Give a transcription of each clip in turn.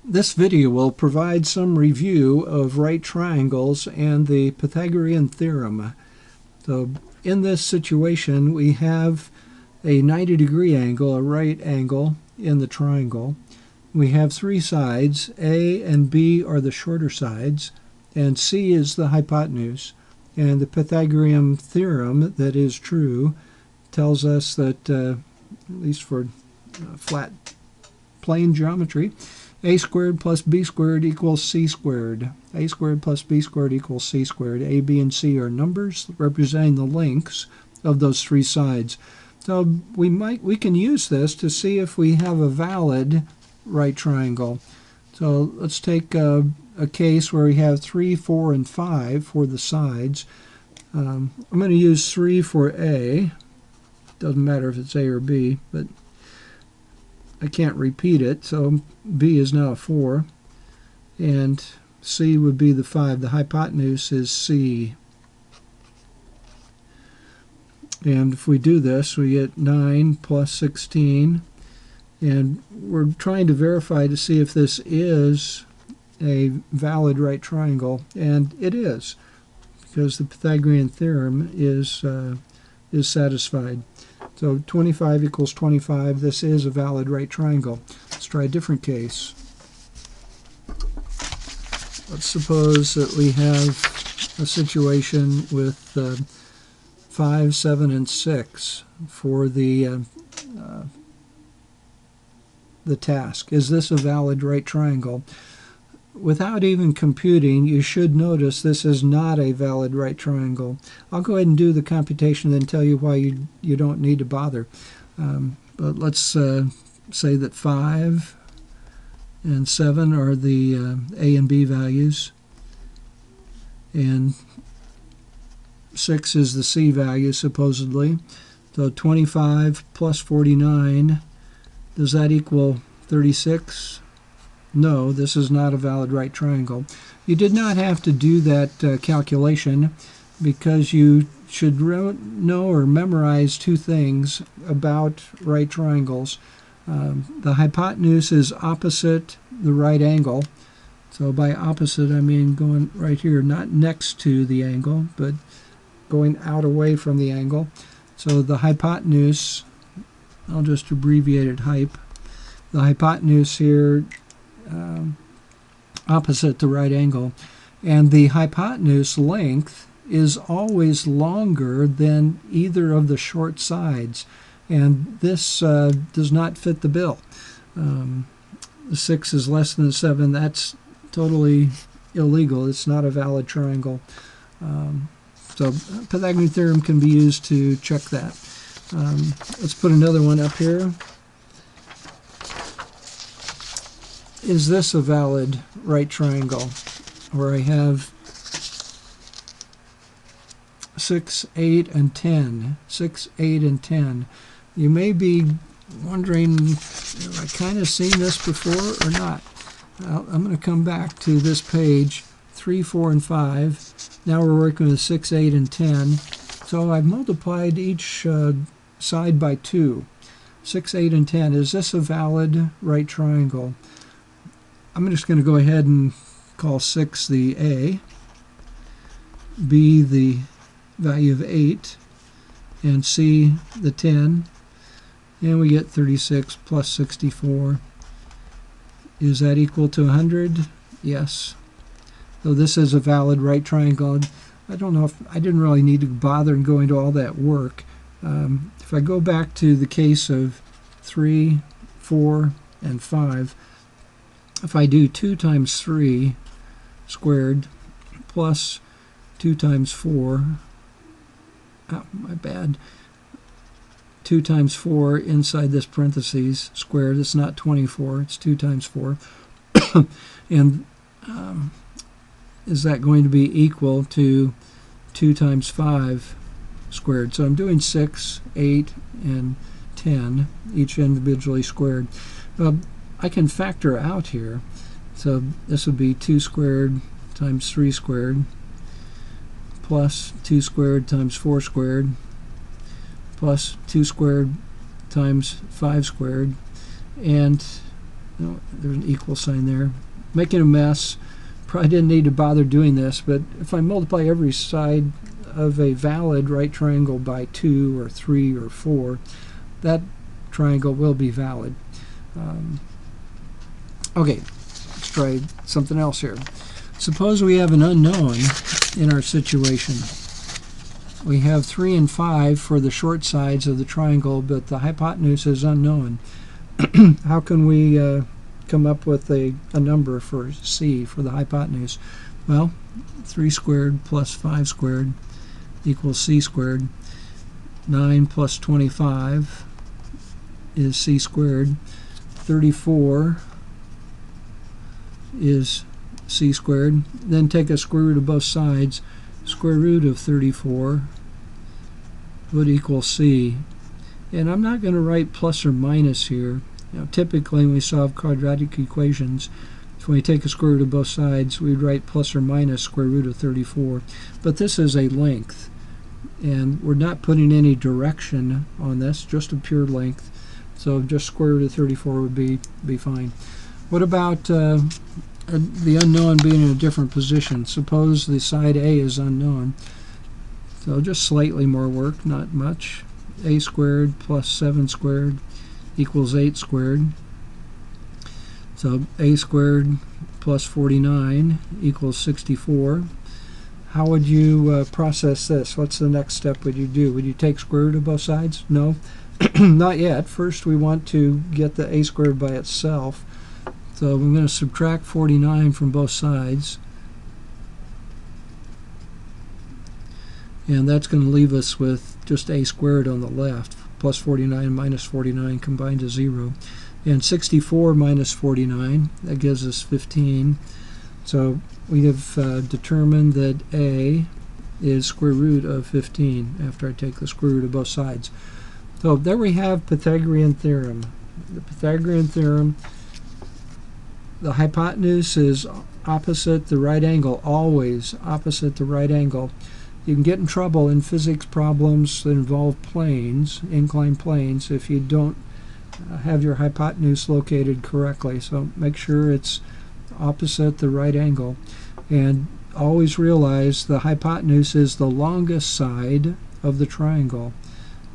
This video will provide some review of right triangles and the Pythagorean Theorem. So in this situation we have a 90-degree angle, a right angle in the triangle. We have three sides. A and B are the shorter sides, and C is the hypotenuse. And the Pythagorean Theorem that is true tells us that, at least for flat plane geometry, a squared plus b squared equals c squared. A squared plus b squared equals c squared. A, b, and c are numbers representing the lengths of those three sides. So we can use this to see if we have a valid right triangle. So let's take a case where we have 3, 4, and 5 for the sides. I'm going to use 3 for A. Doesn't matter if it's A or B, but I can't repeat it, so B is now 4, and C would be the 5. The hypotenuse is C. And if we do this, we get 9 plus 16, and we're trying to verify to see if this is a valid right triangle, and it is, because the Pythagorean Theorem is satisfied. So 25 equals 25. This is a valid right triangle. Let's try a different case. Let's suppose that we have a situation with 5, 7, and 6 for the task. Is this a valid right triangle? Without even computing, you should notice this is not a valid right triangle. I'll go ahead and do the computation and then tell you why you don't need to bother. But let's say that 5 and 7 are the A and B values, and 6 is the C value, supposedly. So 25 plus 49, does that equal 36? No, this is not a valid right triangle. You did not have to do that calculation, because you should know or memorize two things about right triangles. The hypotenuse is opposite the right angle. So by opposite, I mean going right here, not next to the angle, but going out away from the angle. So the hypotenuse, I'll just abbreviate it hype. The hypotenuse here, opposite the right angle, and the hypotenuse length is always longer than either of the short sides, and this does not fit the bill. The 6 is less than the 7. That's totally illegal. It's not a valid triangle. So Pythagorean theorem can be used to check that. Let's put another one up here. Is this a valid right triangle, where I have 6, 8, and 10? 6, 8, and 10. You may be wondering, have I kind of seen this before or not? I'm going to come back to this page, 3, 4, and 5. Now we're working with 6, 8, and 10. So I've multiplied each side by 2. 6, 8, and 10. Is this a valid right triangle? I'm just going to go ahead and call 6 the A, B the value of 8, and C the 10, and we get 36 plus 64. Is that equal to 100? Yes. So this is a valid right triangle. I don't know if I didn't really need to bother and go into all that work. If I go back to the case of 3, 4, and 5, if I do 2 times 3 squared plus 2 times 4, my bad, 2 times 4 inside this parentheses squared, it's not 24, it's 2 times 4. And is that going to be equal to 2 times 5 squared? So I'm doing 6, 8, and 10, each individually squared. I can factor out here. So this would be 2 squared times 3 squared plus 2 squared times 4 squared plus 2 squared times 5 squared, and Oh, there's an equal sign there. Making a mess. Probably didn't need to bother doing this, but if I multiply every side of a valid right triangle by 2 or 3 or 4, that triangle will be valid. Okay, let's try something else here. Suppose we have an unknown in our situation. We have 3 and 5 for the short sides of the triangle, but the hypotenuse is unknown. How can we come up with a number for C, for the hypotenuse? Well, 3 squared plus 5 squared equals C squared. 9 plus 25 is C squared. 34 is C squared. Then take a square root of both sides. Square root of 34 would equal C. And I'm not going to write plus or minus here. Now, typically when we solve quadratic equations, when we take a square root of both sides, we'd write plus or minus square root of 34. But this is a length, and we're not putting any direction on this, just a pure length. So just square root of 34 would be fine. What about the unknown being in a different position? Suppose the side A is unknown. So just slightly more work, not much. A squared plus 7 squared equals 8 squared. So A squared plus 49 equals 64. How would you process this? What's the next step would you do? Would you take square root of both sides? No, not yet. First we want to get the A squared by itself. So I'm going to subtract 49 from both sides. And that's going to leave us with just A squared on the left. Plus 49 minus 49 combined to 0. And 64 minus 49, that gives us 15. So we have determined that A is square root of 15 after I take the square root of both sides. So there we have Pythagorean theorem. The Pythagorean theorem, the hypotenuse is opposite the right angle, always opposite the right angle. You can get in trouble in physics problems that involve planes, inclined planes, if you don't have your hypotenuse located correctly. So make sure it's opposite the right angle. And always realize the hypotenuse is the longest side of the triangle.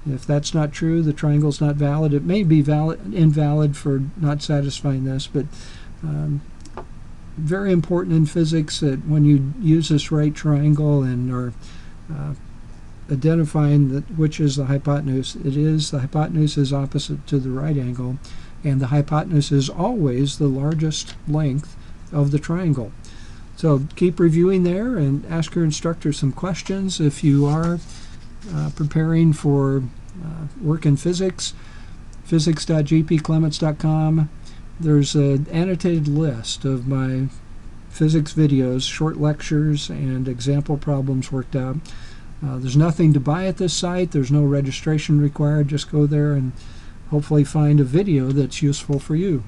If that's not true, the triangle's not valid. It may be invalid for not satisfying this, but very important in physics that when you use this right triangle and are identifying which is the hypotenuse, the hypotenuse is opposite to the right angle, and the hypotenuse is always the largest length of the triangle. So keep reviewing there and ask your instructor some questions. If you are preparing for work in physics, physics.gpclements.com. There's an annotated list of my physics videos, short lectures, and example problems worked out. There's nothing to buy at this site. There's no registration required. Just go there and hopefully find a video that's useful for you.